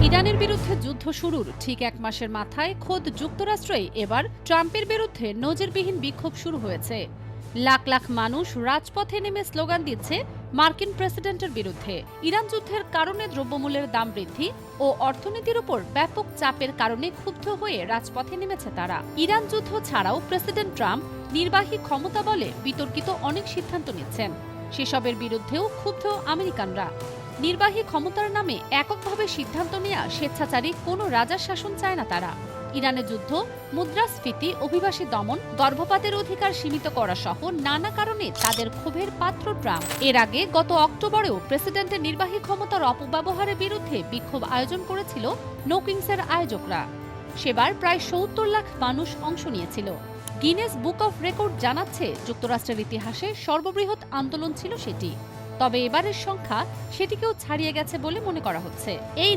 ইরানের বিরুদ্ধে যুদ্ধ শুরুর ঠিক এক মাসের মাথায় খোদ যুক্তরাষ্ট্রেই এবার ট্রাম্পের বিরুদ্ধে নজিরবিহীন বিক্ষোভ শুরু হয়েছে। লাখ লাখ মানুষ রাজপথে নেমে স্লোগান দিচ্ছে মার্কিন প্রেসিডেন্টের বিরুদ্ধে। ইরান যুদ্ধের কারণে দ্রব্যমূল্যের দাম বৃদ্ধি ও অর্থনীতির উপর ব্যাপক চাপের কারণে ক্ষুব্ধ হয়ে রাজপথে নেমেছে তারা। ইরান যুদ্ধ ছাড়াও প্রেসিডেন্ট ট্রাম্প নির্বাহী ক্ষমতা বলে বিতর্কিত অনেক সিদ্ধান্ত নিচ্ছেন, সেসবের বিরুদ্ধেও ক্ষুব্ধ আমেরিকানরা। নির্বাহী ক্ষমতার নামে এককভাবে সিদ্ধান্ত নেওয়া স্বেচ্ছাচারী কোনো রাজার শাসন চায় না তারা। ইরানের যুদ্ধ, মুদ্রাস্ফীতি, অভিবাসী দমন, গর্ভপাতের অধিকার সীমিত করা সহ নানা কারণে তাদের ক্ষোভের পাত্র ট্রাম্প। এর আগে গত অক্টোবরেও প্রেসিডেন্টের নির্বাহী ক্ষমতার অপব্যবহারের বিরুদ্ধে বিক্ষোভ আয়োজন করেছিল নো কিংসের আয়োজকরা। সেবার প্রায় ৭০ লাখ মানুষ অংশ নিয়েছিল। গিনেস বুক অফ রেকর্ড জানাচ্ছে যুক্তরাষ্ট্রের ইতিহাসে সর্ববৃহৎ আন্দোলন ছিল সেটি। তবে এবারের সংখ্যা সেটিকেও ছাড়িয়ে গেছে বলে মনে করা হচ্ছে। এই